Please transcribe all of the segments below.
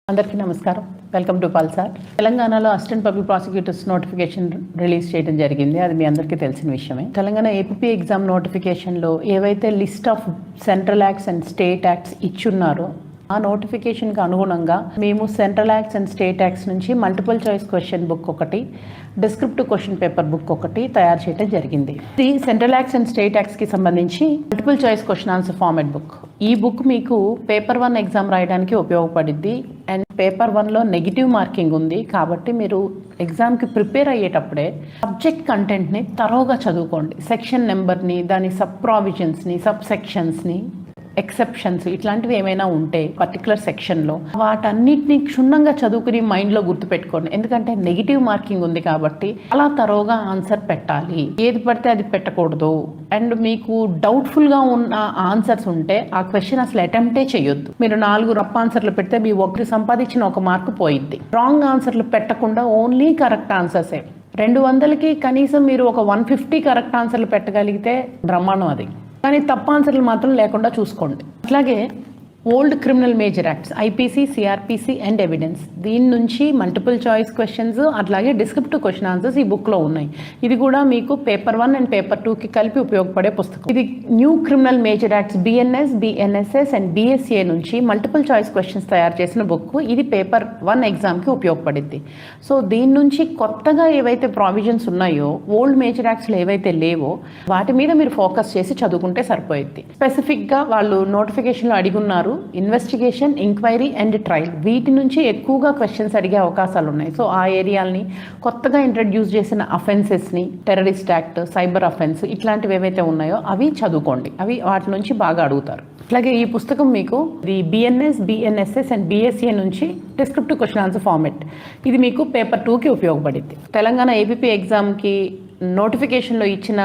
అందరికీ నమస్కారం. Welcome to Pulsar. తెలంగాణలో assistant public prosecutors notification release చేయడం జరిగింది. అది మీ అందరికీ తెలిసిన విషయమే. తెలంగాణ ఏపీపీ ఎగ్జామ్ నోటిఫికేషన్లో ఏవైతే list of central acts and state acts ఇచ్చున్నారో ఆ నోటిఫికేషన్కి అనుగుణంగా మేము central acts and state acts నుంచి మల్టిపుల్ చాయిస్ క్వశ్చన్ బుక్ ఒకటి, డిస్క్రిప్టివ్ క్వశ్చన్ పేపర్ బుక్ ఒకటి తయారు చేయడం జరిగింది. ఇది సెంట్రల్ యాక్ట్స్ అండ్ స్టేట్ యాక్ట్స్కి సంబంధించి multiple choice question answer format book. ఈ బుక్ మీకు పేపర్ 1 ఎగ్జామ్ రాయడానికి ఉపయోగపడింది. అండ్ పేపర్ 1లో నెగిటివ్ మార్కింగ్ ఉంది కాబట్టి మీరు ఎగ్జామ్కి ప్రిపేర్ అయ్యేటప్పుడే సబ్జెక్ట్ కంటెంట్ని తరోగా చదువుకోండి. సెక్షన్ నెంబర్ని, దాని సబ్ ప్రావిజన్స్ని, సబ్ సెక్షన్స్ని, ఎక్సెప్షన్స్ ఇట్లాంటివి ఏమైనా ఉంటే పర్టికులర్ సెక్షన్లో వాటన్నిటిని క్షుణ్ణంగా చదువుకుని మైండ్లో గుర్తుపెట్టుకోండి. ఎందుకంటే నెగిటివ్ మార్కింగ్ ఉంది కాబట్టి అలా తరోగా ఆన్సర్ పెట్టాలి. ఏది పడితే అది పెట్టకూడదు. అండ్ మీకు డౌట్ఫుల్గా ఉన్న ఆన్సర్స్ ఉంటే ఆ క్వశ్చన్ అసలు అటెంప్టే చేయొద్దు. మీరు 4 రఫ్ ఆన్సర్లు పెడితే మీ ఒకటి సంపాదించిన 1 మార్కు పోయిద్ది. రాంగ్ ఆన్సర్లు పెట్టకుండా ఓన్లీ కరెక్ట్ ఆన్సర్సే. 200కి కనీసం మీరు ఒక 150 కరెక్ట్ ఆన్సర్లు పెట్టగలిగితే బ్రహ్మాండం అది. కానీ తప్పు ఆన్సర్లు మాత్రం లేకుండా చూసుకోండి. అట్లాగే old criminal major acts IPC, CrPC and evidence, దీని నుంచి మల్టిపుల్ చాయిస్ క్వశ్చన్స్ అట్లాగే డిస్క్రిప్టివ్ క్వశ్చన్ ఆన్సర్స్ ఈ బుక్లో ఉన్నాయి. ఇది కూడా మీకు పేపర్ 1 అండ్ పేపర్ 2కి కలిపి ఉపయోగపడే పుస్తకం. ఇది new criminal major acts BNS, BNSS and BSA నుంచి మల్టిపుల్ చాయిస్ క్వశ్చన్స్ తయారు చేసిన బుక్. ఇది పేపర్ 1 ఎగ్జామ్కి ఉపయోగపడింది. సో దీని నుంచి కొత్తగా ఏవైతే ప్రావిజన్స్ ఉన్నాయో, ఓల్డ్ మేజర్ యాక్ట్స్లో ఏవైతే లేవో వాటి మీద మీరు ఫోకస్ చేసి చదువుకుంటే సరిపోయింది. స్పెసిఫిక్గా వాళ్ళు నోటిఫికేషన్లో అడిగున్నారు ఇన్వెస్టిగేషన్, ఎంక్వైరీ అండ్ ట్రయల్, వీటి నుంచి ఎక్కువగా క్వశ్చన్స్ అడిగే అవకాశాలు ఉన్నాయి. సో ఆ ఏరియాల్ని, కొత్తగా ఇంట్రడ్యూస్ చేసిన అఫెన్సెస్ని, టెర్రరిస్ట్ యాక్ట్, సైబర్ అఫెన్స్ ఇట్లాంటివి ఏవైతే ఉన్నాయో అవి చదువుకోండి. అవి వాటి నుంచి బాగా అడుగుతారు. అలాగే ఈ పుస్తకం మీకు ఇది బిఎన్ఎస్, బిఎన్ఎస్ఎస్ అండ్ బిఎస్ఏ నుంచి డిస్క్రిప్టివ్ క్వశ్చన్ ఆన్సర్ ఫార్మెట్. ఇది మీకు పేపర్ 2కి ఉపయోగపడింది. తెలంగాణ ఏపీపీ ఎగ్జామ్కి నోటిఫికేషన్లో ఇచ్చిన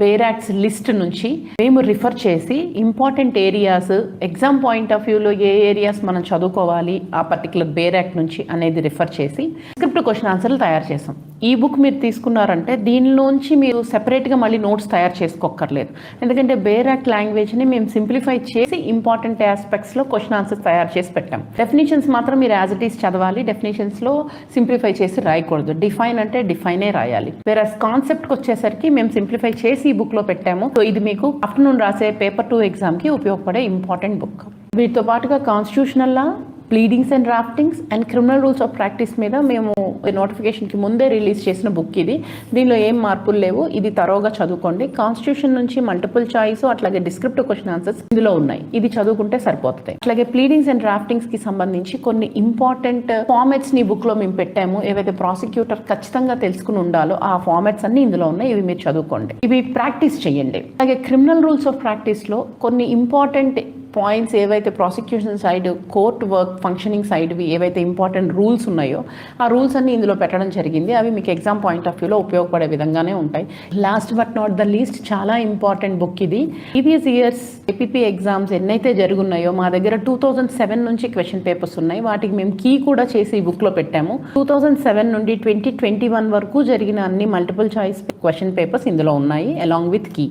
బేర్ యాక్ట్స్ లిస్ట్ నుంచి మేము రిఫర్ చేసి important areas, exam point of వ్యూలో ఏ ఏరియాస్ మనం చదువుకోవాలి ఆ పర్టికులర్ బేర్ యాక్ట్ నుంచి అనేది రిఫర్ చేసి స్క్రిప్ట్ క్వశ్చన్ ఆన్సర్లు తయారు చేసాం. ఈ బుక్ మీరు తీసుకున్నారంటే దీనిలోంచి మీరు సెపరేట్గా మళ్ళీ నోట్స్ తయారు చేసుకోక్కర్లేదు. ఎందుకంటే బేర్ యాక్ట్ లాంగ్వేజ్ని మేము సింప్లిఫై చేసి ఇంపార్టెంట్ ఆస్పెక్ట్స్లో క్వశ్చన్ ఆన్సర్స్ తయారు చేసి పెట్టాం. డెఫినేషన్స్ మాత్రం మీరు యాజ్ ఇట్ ఈస్ చదవాలి. డెఫినేషన్స్లో సింప్లిఫై చేసి రాయకూడదు. డిఫైన్ అంటే డిఫైనే రాయాలి. వేరే కాన్సెప్ట్కి వచ్చేసరికి మేము సింప్లిఫై చేసి ఈ బుక్లో పెట్టాము. సో ఇది మీకు ఆఫ్టర్నూన్ రాసే పేపర్ 2 ఎగ్జామ్కి ఉపయోగపడే ఇంపార్టెంట్ బుక్. వీటితో పాటుగా constitutional law, pleadings and draftings and criminal rules of practice మీద మేము నోటిఫికేషన్కి ముందే రిలీజ్ చేసిన బుక్ ఇది. దీనిలో ఏం మార్పులు లేవు. ఇది తరోగా చదువుకోండి. కాన్స్టిట్యూషన్ నుంచి మల్టిపుల్ చాయిస్ అట్లాగే డిస్క్రిప్టివ్ క్వశ్చన్ ఆన్సర్స్ ఇందులో ఉన్నాయి. ఇది చదువుకుంటే సరిపోతుంది. అట్లాగే ప్లీడింగ్స్ అండ్ డ్రాఫ్టింగ్స్కి సంబంధించి కొన్ని ఇంపార్టెంట్ ఫార్మాట్స్ని ఈ బుక్లో మేము పెట్టాము. ఏవైతే ప్రాసిక్యూటర్ ఖచ్చితంగా తెలుసుకుని ఉండాలో ఆ ఫార్మాట్స్ అన్ని ఇందులో ఉన్నాయి. ఇవి మీరు చదువుకోండి. ఇవి ప్రాక్టీస్ చేయండి. అలాగే క్రిమినల్ రూల్స్ ఆఫ్ ప్రాక్టీస్లో కొన్ని ఇంపార్టెంట్ పాయింట్స్ ఏవైతే prosecution side, court work functioning సైడ్వి ఏవైతే ఇంపార్టెంట్ రూల్స్ ఉన్నాయో ఆ రూల్స్ అన్ని ఇందులో పెట్టడం జరిగింది. అవి మీకు ఎగ్జామ్ పాయింట్ ఆఫ్ వ్యూలో ఉపయోగపడే విధంగానే ఉంటాయి. Last but not the least చాలా ఇంపార్టెంట్ బుక్ ఇది. ప్రీవియస్ ఇయర్స్ ఏపీపీ ఎగ్జామ్స్ ఎన్నైతే జరుగున్నాయో మా దగ్గర 2007 నుంచి క్వశ్చన్ పేపర్స్ ఉన్నాయి. వాటికి మేము కీ కూడా చేసి ఈ బుక్లో పెట్టాము. 2007 నుండి 2021 వరకు జరిగిన అన్ని మల్టిపుల్ చాయిస్ క్వశ్చన్ పేపర్స్ ఇందులో ఉన్నాయి along with key.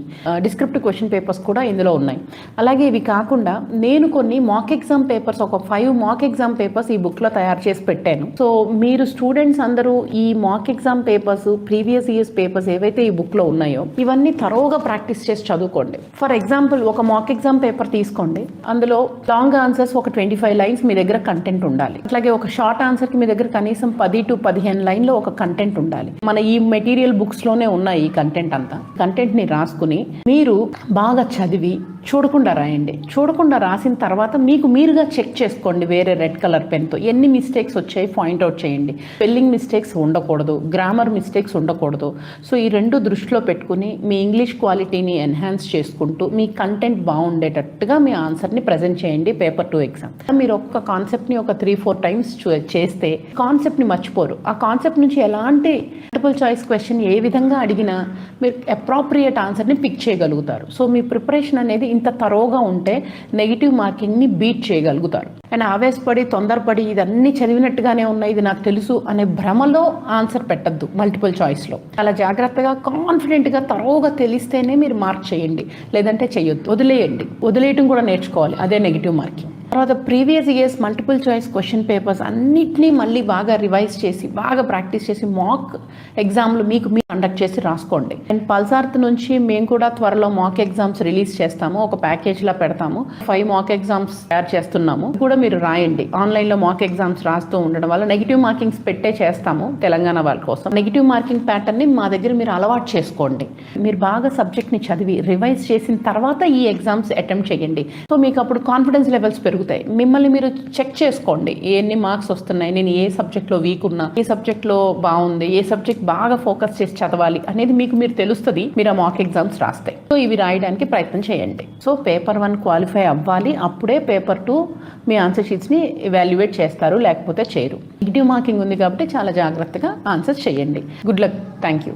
Descriptive question papers కూడా ఇందులో ఉన్నాయి. అలాగే ఇవి కాకుండా నేను కొన్ని మాక్ ఎగ్జామ్ పేపర్స్, ఒక 5 మాక్ ఎగ్జామ్ పేపర్స్ ఈ బుక్లో తయారు చేసి పెట్టాను. సో మీరు స్టూడెంట్స్ అందరూ ఈ మాక్ exam papers, previous years papers ఏవైతే ఈ బుక్లో ఉన్నాయో ఇవన్నీ తరోగా ప్రాక్టీస్ చేసి చదువుకోండి. ఫర్ ఎగ్జాంపుల్ ఒక మాక్ ఎగ్జామ్ పేపర్ తీసుకోండి. అందులో లాంగ్ ఆన్సర్స్ ఒక 25 లైన్స్ మీ దగ్గర కంటెంట్ ఉండాలి. అట్లాగే ఒక షార్ట్ ఆన్సర్కి మీ దగ్గర కనీసం 10 to 15 లైన్లో ఒక కంటెంట్ ఉండాలి. మన ఈ మెటీరియల్ బుక్స్లోనే ఉన్నాయి ఈ కంటెంట్ అంతా. కంటెంట్ని రాసుకుని మీరు బాగా చదివి చూడకుండా రాయండి. చూడకుండా రాసిన తర్వాత మీకు మీరుగా చెక్ చేసుకోండి వేరే రెడ్ కలర్ పెన్తో ఎన్ని మిస్టేక్స్ వచ్చాయి పాయింట్అవుట్ చేయండి. స్పెల్లింగ్ మిస్టేక్స్ ఉండకూడదు, గ్రామర్ మిస్టేక్స్ ఉండకూడదు. సో ఈ 2 దృష్టిలో పెట్టుకుని మీ ఇంగ్లీష్ క్వాలిటీని ఎన్హాన్స్ చేసుకుంటూ మీ కంటెంట్ బాగుండేటట్టుగా మీ ఆన్సర్ని ప్రజెంట్ చేయండి పేపర్ 2 ఎగ్జామ్. మీరు ఒక్క కాన్సెప్ట్ని ఒక 3-4 టైమ్స్ చేస్తే కాన్సెప్ట్ని మర్చిపోరు. ఆ కాన్సెప్ట్ నుంచి ఎలాంటి మల్టిపుల్ చాయిస్ క్వశ్చన్ ఏ విధంగా అడిగినా మీరు అప్రాప్రియేట్ ఆన్సర్ని పిక్ చేయగలుగుతారు. సో మీ ప్రిపరేషన్ అనేది ఇంత తరోగా ఉంటే నెగిటివ్ మార్కింగ్ని బీట్ చేయగలుగుతారు. అండ్ ఆవేశపడి తొందరపడి ఇదన్నీ చదివినట్టుగానే ఉన్నాయి, ఇది నాకు తెలుసు అనే భ్రమలో ఆన్సర్ పెట్టద్దు. మల్టిపుల్ చాయిస్లో చాలా జాగ్రత్తగా కాన్ఫిడెంట్గా తరోగా తెలిస్తేనే మీరు మార్క్ చేయండి, లేదంటే చేయొద్దు. వదిలేయటం కూడా నేర్చుకోవాలి, అదే నెగిటివ్ మార్కింగ్. తర్వాత previous years multiple choice question papers అన్నిటినీ మళ్ళీ బాగా రివైజ్ చేసి బాగా ప్రాక్టీస్ చేసి మాక్ ఎగ్జామ్లు మీకు కండక్ట్ చేసి రాసుకోండి. అండ్ పల్సార్త్ నుంచి మేము కూడా త్వరలో మాక్ ఎగ్జామ్స్ రిలీజ్ చేస్తాము, ఒక ప్యాకేజ్లా పెడతాము. 5 మాక్ ఎగ్జామ్స్ తయారు చేస్తున్నాము, కూడా మీరు రాయండి. ఆన్లైన్లో మాక్ ఎగ్జామ్స్ రాస్తూ ఉండడం వల్ల నెగిటివ్ మార్కింగ్స్ పెట్టే చేస్తాము తెలంగాణ వాళ్ళ కోసం. నెగిటివ్ మార్కింగ్ ప్యాటర్న్ని మా దగ్గర మీరు అలవాటు చేసుకోండి. మీరు బాగా సబ్జెక్ట్ని చదివి రివైజ్ చేసిన తర్వాత ఈ ఎగ్జామ్స్ అటెంప్ట్ చేయండి. సో మీకు అప్పుడు కాన్ఫిడెన్స్ లెవెల్స్ పెరుగుతాయి. మిమ్మల్ని మీరు చెక్ చేసుకోండి, ఎన్ని మార్క్స్ వస్తున్నాయి, నేను ఏ సబ్జెక్ట్లో వీక్ ఉన్నా, ఏ సబ్జెక్ట్లో బాగుంది, ఏ సబ్జెక్ట్ బాగా ఫోకస్ చేసి చదవాలి అనేది మీకు మీరు తెలుస్తుంది మీరు ఆ మాక్ ఎగ్జామ్స్ రాస్తే. సో ఇవి రాయడానికి ప్రయత్నం చేయండి. సో పేపర్ 1 క్వాలిఫై అవ్వాలి, అప్పుడే పేపర్ 2 మీ ఆన్సర్ షీట్స్ని ఎవాల్యుయేట్ చేస్తారు, లేకపోతే చేయరు. నెగిటివ్ మార్కింగ్ ఉంది కాబట్టి చాలా జాగ్రత్తగా ఆన్సర్స్ చేయండి. Good luck. Thank you.